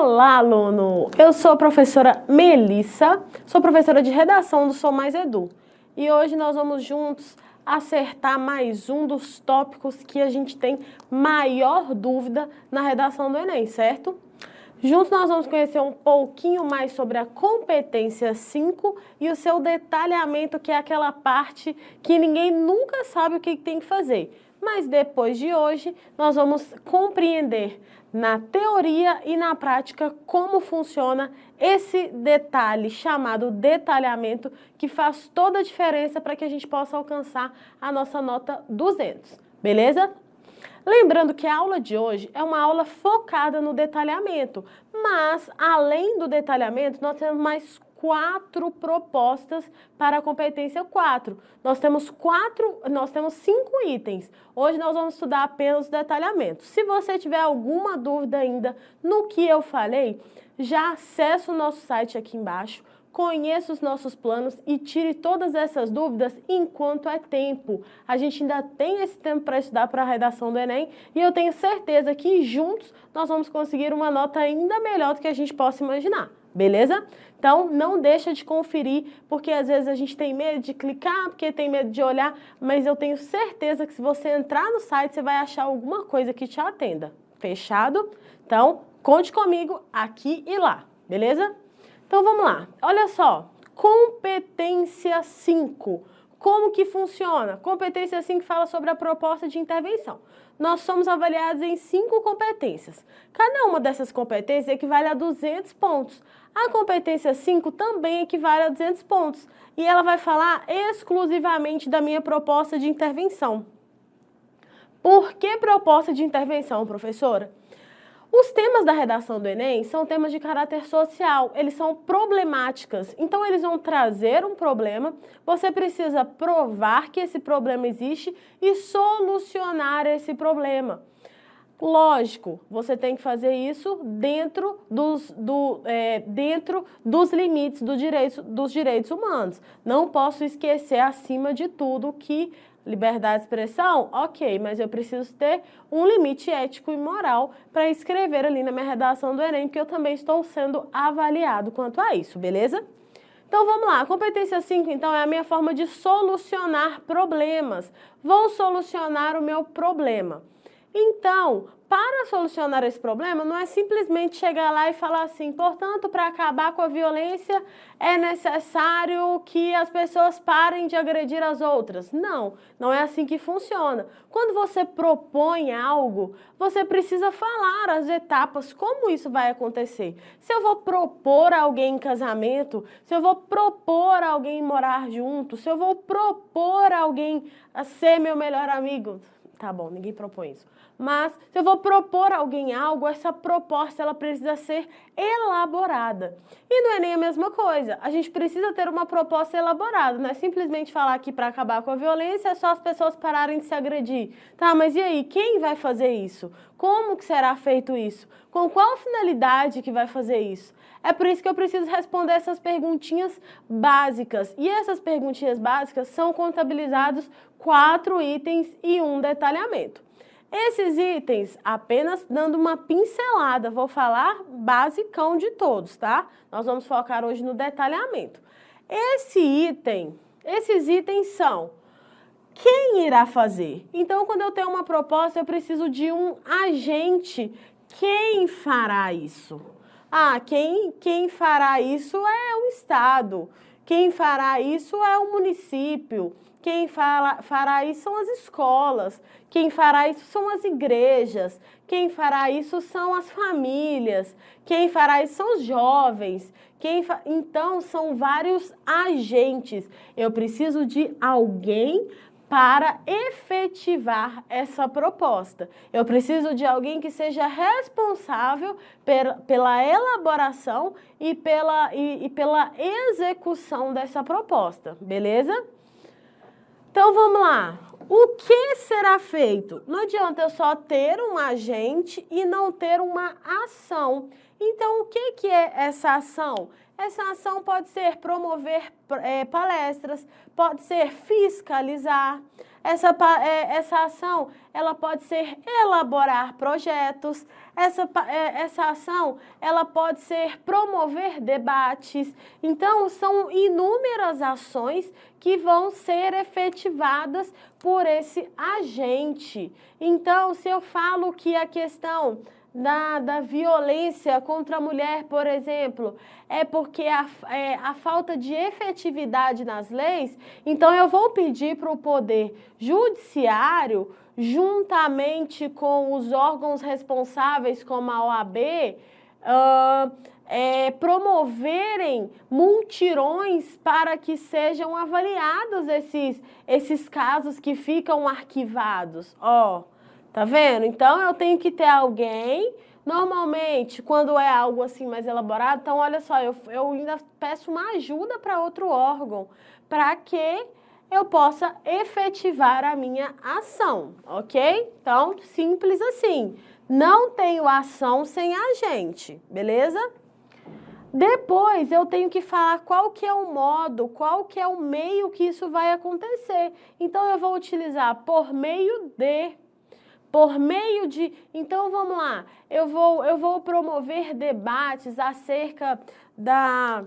Olá, aluno! Eu sou a professora Melissa, sou professora de redação do Sou Mais Edu. E hoje nós vamos juntos acertar mais um dos tópicos que a gente tem maior dúvida na redação do Enem, certo? Juntos nós vamos conhecer um pouquinho mais sobre a competência 5 e o seu detalhamento, que é aquela parte que ninguém nunca sabe o que tem que fazer. Mas depois de hoje, nós vamos compreender na teoria e na prática como funciona esse detalhe chamado detalhamento, que faz toda a diferença para que a gente possa alcançar a nossa nota 200, beleza? Lembrando que a aula de hoje é uma aula focada no detalhamento, mas além do detalhamento, nós temos mais 4 propostas para a competência 4. Nós temos 5 itens. Hoje nós vamos estudar apenas o detalhamento. Se você tiver alguma dúvida ainda no que eu falei, já acesse o nosso site aqui embaixo, conheça os nossos planos e tire todas essas dúvidas enquanto é tempo. A gente ainda tem esse tempo para estudar para a redação do Enem e eu tenho certeza que juntos nós vamos conseguir uma nota ainda melhor do que a gente possa imaginar, beleza? Então não deixa de conferir, porque às vezes a gente tem medo de clicar, porque tem medo de olhar, mas eu tenho certeza que se você entrar no site você vai achar alguma coisa que te atenda. Fechado? Então conte comigo aqui e lá, beleza? Então vamos lá, olha só, competência 5, como que funciona? Competência 5 fala sobre a proposta de intervenção. Nós somos avaliados em 5 competências. Cada uma dessas competências equivale a 200 pontos. A competência 5 também equivale a 200 pontos. E ela vai falar exclusivamente da minha proposta de intervenção. Por que proposta de intervenção, professora? Os temas da redação do Enem são temas de caráter social, eles são problemáticas, então eles vão trazer um problema, você precisa provar que esse problema existe e solucionar esse problema. Lógico, você tem que fazer isso dentro dos limites dos direitos humanos. Não posso esquecer, acima de tudo, que liberdade de expressão, ok, mas eu preciso ter um limite ético e moral para escrever ali na minha redação do Enem, porque eu também estou sendo avaliado quanto a isso, beleza? Então vamos lá, a competência 5 então é a minha forma de solucionar problemas. Vou solucionar o meu problema. Então, para solucionar esse problema, não é simplesmente chegar lá e falar assim, portanto, para acabar com a violência é necessário que as pessoas parem de agredir as outras. Não, não é assim que funciona. Quando você propõe algo, você precisa falar as etapas, como isso vai acontecer. Se eu vou propor alguém em casamento, se eu vou propor alguém morar junto, se eu vou propor alguém a ser meu melhor amigo, tá bom, ninguém propõe isso. Mas se eu vou propor a alguém algo, essa proposta ela precisa ser elaborada. E no Enem é a mesma coisa, a gente precisa ter uma proposta elaborada, não é simplesmente falar que para acabar com a violência é só as pessoas pararem de se agredir. Tá, mas e aí, quem vai fazer isso? Como que será feito isso? Com qual finalidade que vai fazer isso? É por isso que eu preciso responder essas perguntinhas básicas. E essas perguntinhas básicas são contabilizados 4 itens e um detalhamento. Esses itens, apenas dando uma pincelada, vou falar basicão de todos, tá? Nós vamos focar hoje no detalhamento. Esses itens são quem irá fazer. Então, quando eu tenho uma proposta, eu preciso de um agente. Quem fará isso? Ah, quem fará isso é o Estado. Quem fará isso é o município. Quem fará isso são as escolas. Quem fará isso são as igrejas. Quem fará isso são as famílias. Quem fará isso são os jovens. Então, são vários agentes. Eu preciso de alguém para efetivar essa proposta. Eu preciso de alguém que seja responsável pela elaboração e pela execução dessa proposta, beleza? Então vamos lá. O que será feito? Não adianta eu só ter um agente e não ter uma ação. Então, o que é essa ação? Essa ação pode ser promover palestras, pode ser fiscalizar. Essa ação, ela pode ser elaborar projetos. Essa ação, ela pode ser promover debates. Então, são inúmeras ações que vão ser efetivadas por esse agente. Então, se eu falo que a questão da violência contra a mulher, por exemplo, é porque a falta de efetividade nas leis, então eu vou pedir para o Poder Judiciário, juntamente com os órgãos responsáveis, como a OAB, promoverem multirões para que sejam avaliados esses casos que ficam arquivados. Tá vendo? Então, eu tenho que ter alguém, normalmente, quando é algo assim mais elaborado, então, olha só, eu ainda peço uma ajuda para outro órgão, para que eu possa efetivar a minha ação, ok? Então, simples assim. Não tenho ação sem agente, beleza? Depois, eu tenho que falar qual que é o modo, qual que é o meio que isso vai acontecer. Então, eu vou utilizar por meio de... Então, vamos lá, eu vou promover debates acerca da...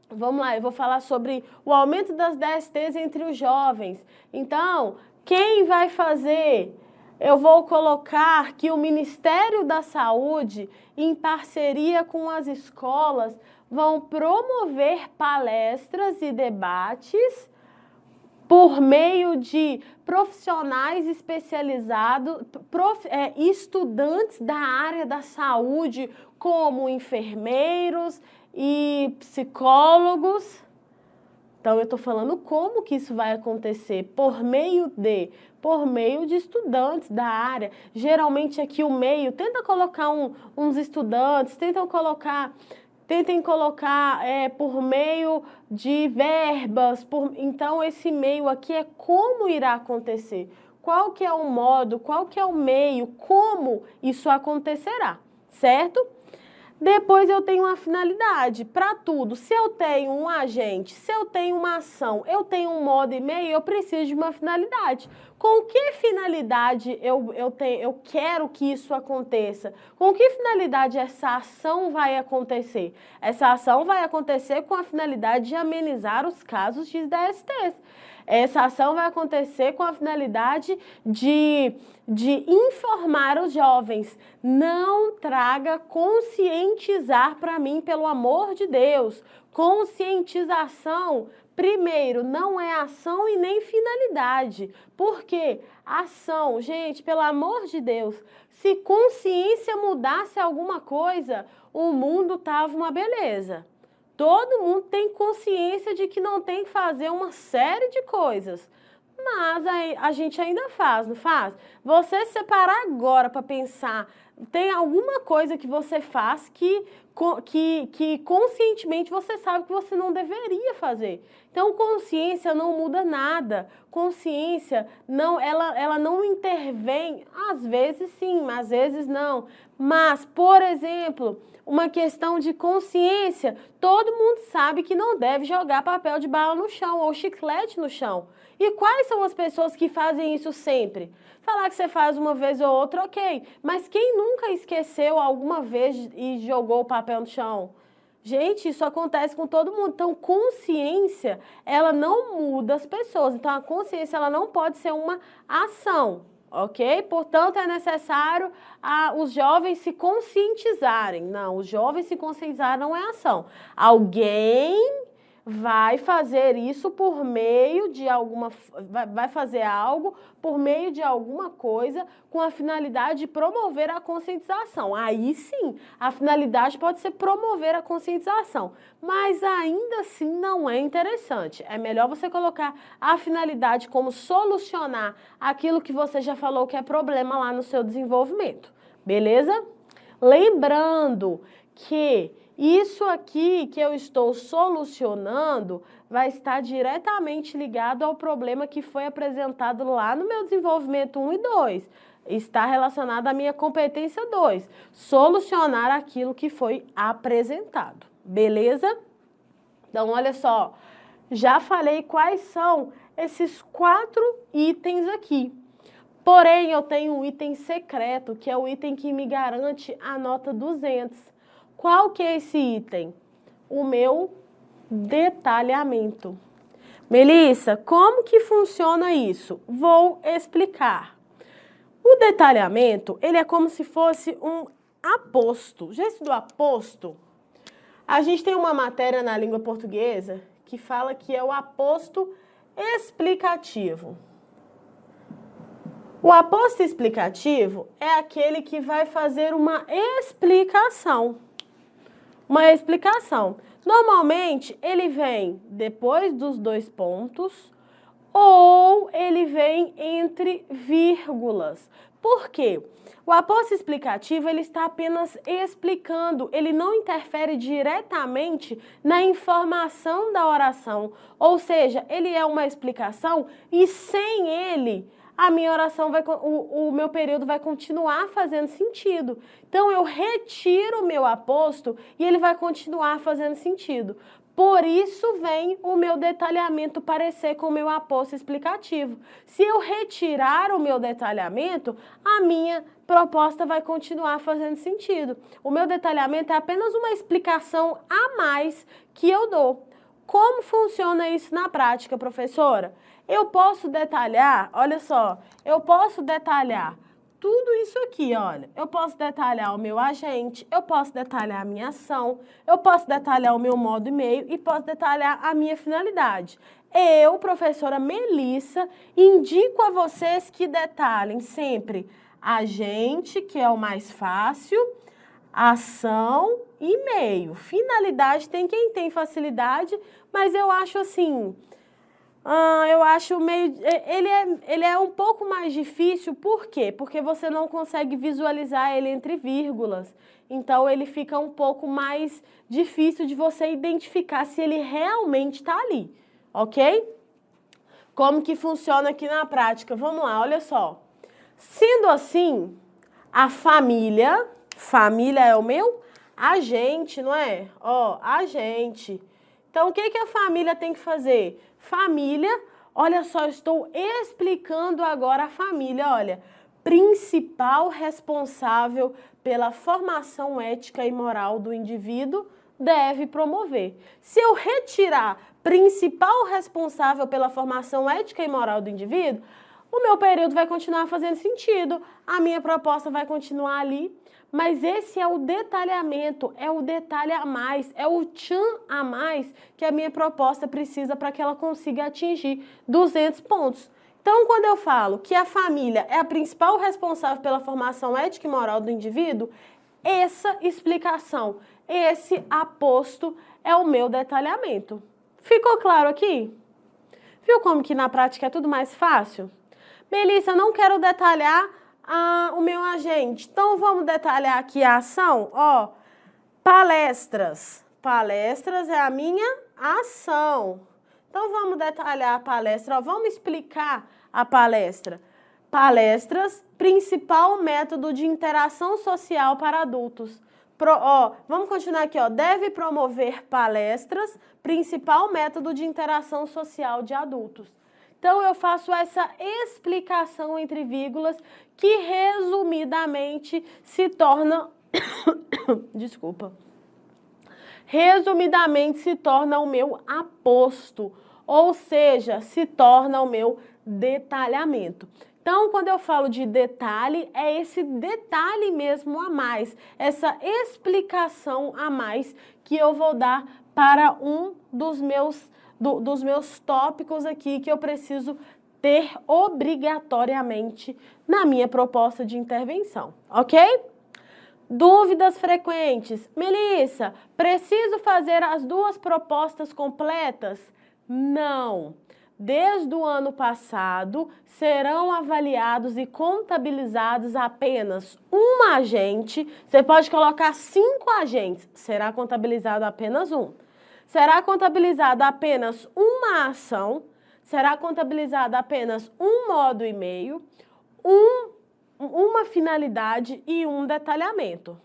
Vamos lá, eu vou falar sobre o aumento das DSTs entre os jovens. Então, quem vai fazer? Eu vou colocar que o Ministério da Saúde, em parceria com as escolas, vão promover palestras e debates por meio de profissionais especializados, estudantes da área da saúde, como enfermeiros e psicólogos. Então, eu estou falando como que isso vai acontecer, por meio de estudantes da área. Geralmente aqui o meio, tenta colocar uns estudantes, tentem colocar por meio de verbas. Então, esse meio aqui é como irá acontecer. Qual que é o modo, qual que é o meio, como isso acontecerá, certo? Depois eu tenho uma finalidade para tudo. Se eu tenho um agente, se eu tenho uma ação, eu tenho um modo e meio, eu preciso de uma finalidade. Com que finalidade eu quero que isso aconteça? Com que finalidade essa ação vai acontecer? Essa ação vai acontecer com a finalidade de amenizar os casos de DSTs. Essa ação vai acontecer com a finalidade de informar os jovens. Não traga conscientizar para mim, pelo amor de Deus. Conscientização, primeiro, não é ação e nem finalidade. Por quê? Ação, gente, pelo amor de Deus, se consciência mudasse alguma coisa, o mundo tava uma beleza. Todo mundo tem consciência de que não tem que fazer uma série de coisas, mas a gente ainda faz, não faz? Você separar agora para pensar, tem alguma coisa que você faz que conscientemente você sabe que você não deveria fazer. Então, consciência não muda nada. Consciência, não, ela não intervém, às vezes sim, mas às vezes não. Mas, por exemplo, uma questão de consciência, todo mundo sabe que não deve jogar papel de bala no chão ou chiclete no chão. E quais são as pessoas que fazem isso sempre? Falar que você faz uma vez ou outra, ok. Mas quem nunca esqueceu alguma vez e jogou o papel no chão? Gente, isso acontece com todo mundo. Então, consciência, ela não muda as pessoas. Então, a consciência, ela não pode ser uma ação, ok? Portanto, é necessário os jovens se conscientizarem. Não, os jovens se conscientizar não é ação. Alguém vai fazer isso por meio de vai fazer algo por meio de alguma coisa com a finalidade de promover a conscientização. Aí sim, a finalidade pode ser promover a conscientização, mas ainda assim não é interessante. É melhor você colocar a finalidade como solucionar aquilo que você já falou que é problema lá no seu desenvolvimento, beleza? Lembrando que isso aqui que eu estou solucionando vai estar diretamente ligado ao problema que foi apresentado lá no meu desenvolvimento 1 e 2. Está relacionado à minha competência 2, solucionar aquilo que foi apresentado. Beleza? Então, olha só, já falei quais são esses 4 itens aqui. Porém, eu tenho um item secreto, que é o item que me garante a nota 200. Qual que é esse item? O meu detalhamento. Melissa, como que funciona isso? Vou explicar. O detalhamento, ele é como se fosse um aposto. Já estudou aposto? A gente tem uma matéria na língua portuguesa que fala que é o aposto explicativo. O aposto explicativo é aquele que vai fazer uma explicação. Uma explicação. Normalmente, ele vem depois dos 2 pontos ou ele vem entre vírgulas. Por quê? O aposto explicativo, ele está apenas explicando, ele não interfere diretamente na informação da oração. Ou seja, ele é uma explicação e sem ele a minha oração o meu período vai continuar fazendo sentido. Então, eu retiro o meu aposto e ele vai continuar fazendo sentido. Por isso vem o meu detalhamento parecer com o meu aposto explicativo. Se eu retirar o meu detalhamento, a minha proposta vai continuar fazendo sentido. O meu detalhamento é apenas uma explicação a mais que eu dou. Como funciona isso na prática, professora? Eu posso detalhar, olha só, eu posso detalhar tudo isso aqui, olha. Eu posso detalhar o meu agente, eu posso detalhar a minha ação, eu posso detalhar o meu modo e meio e posso detalhar a minha finalidade. Eu, professora Melissa, indico a vocês que detalhem sempre agente, que é o mais fácil, ação e meio. Finalidade tem quem tem facilidade, mas eu acho assim... eu acho meio... Ele é um pouco mais difícil, por quê? Porque você não consegue visualizar ele entre vírgulas. Então, ele fica um pouco mais difícil de você identificar se ele realmente está ali, ok? Como que funciona aqui na prática? Vamos lá, olha só. Sendo assim, a família é o meu agente, não é? Ó, agente. Então, o que a família tem que fazer? Família, olha só, estou explicando agora a família, olha. Principal responsável pela formação ética e moral do indivíduo deve promover. Se eu retirar principal responsável pela formação ética e moral do indivíduo, o meu período vai continuar fazendo sentido, a minha proposta vai continuar ali, mas esse é o detalhamento, é o detalhe a mais, é o tchan a mais que a minha proposta precisa para que ela consiga atingir 200 pontos. Então, quando eu falo que a família é a principal responsável pela formação ética e moral do indivíduo, essa explicação, esse aposto é o meu detalhamento. Ficou claro aqui? Viu como que na prática é tudo mais fácil? Melissa, eu não quero detalhar o meu agente. Então, vamos detalhar aqui a ação. Ó, palestras. Palestras é a minha ação. Então, vamos detalhar a palestra. Ó, vamos explicar a palestra. Palestras, principal método de interação social para adultos. Vamos continuar aqui. Ó, deve promover palestras, principal método de interação social de adultos. Então, eu faço essa explicação entre vírgulas que, resumidamente, se torna... Desculpa. Resumidamente, se torna o meu aposto, ou seja, se torna o meu detalhamento. Então, quando eu falo de detalhe, é esse detalhe mesmo a mais, essa explicação a mais que eu vou dar para um dos meus tópicos aqui que eu preciso ter obrigatoriamente na minha proposta de intervenção, ok? Dúvidas frequentes. Melissa, preciso fazer as 2 propostas completas? Não. Desde o ano passado, serão avaliados e contabilizados apenas um agente. Você pode colocar 5 agentes, será contabilizado apenas um. Será contabilizado apenas uma ação, será contabilizado apenas um modo e meio, um uma finalidade e um detalhamento.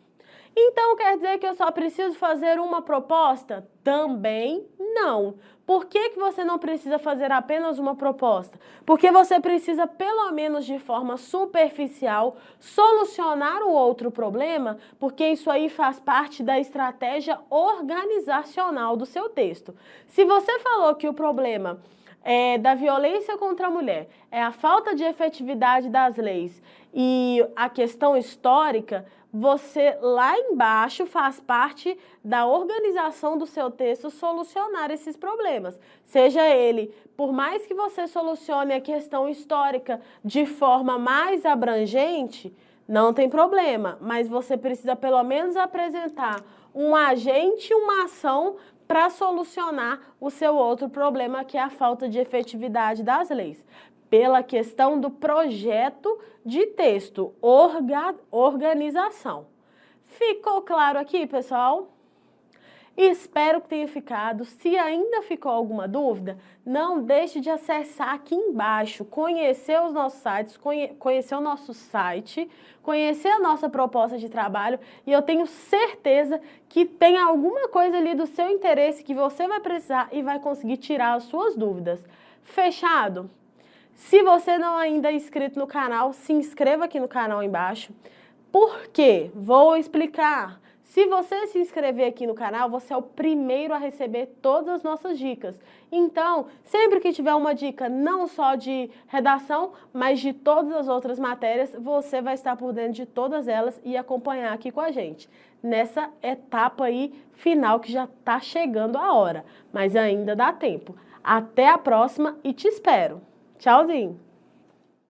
Então, quer dizer que eu só preciso fazer uma proposta? Também não. Por que você não precisa fazer apenas uma proposta? Porque você precisa, pelo menos de forma superficial, solucionar o outro problema, porque isso aí faz parte da estratégia organizacional do seu texto. Se você falou que o problema da violência contra a mulher é a falta de efetividade das leis e a questão histórica, você lá embaixo faz parte da organização do seu texto solucionar esses problemas. Seja ele, por mais que você solucione a questão histórica de forma mais abrangente, não tem problema, mas você precisa pelo menos apresentar um agente, uma ação para solucionar o seu outro problema, que é a falta de efetividade das leis. Pela questão do projeto de texto, organização. Ficou claro aqui, pessoal? Espero que tenha ficado. Se ainda ficou alguma dúvida, não deixe de acessar aqui embaixo, conhecer os nossos sites, conhecer o nosso site, conhecer a nossa proposta de trabalho, e eu tenho certeza que tem alguma coisa ali do seu interesse que você vai precisar e vai conseguir tirar as suas dúvidas. Fechado? Se você não ainda é inscrito no canal, se inscreva aqui no canal embaixo. Por quê? Vou explicar. Se você se inscrever aqui no canal, você é o primeiro a receber todas as nossas dicas. Então, sempre que tiver uma dica, não só de redação, mas de todas as outras matérias, você vai estar por dentro de todas elas e acompanhar aqui com a gente. Nessa etapa aí final que já está chegando a hora, mas ainda dá tempo. Até a próxima e te espero. Tchauzinho!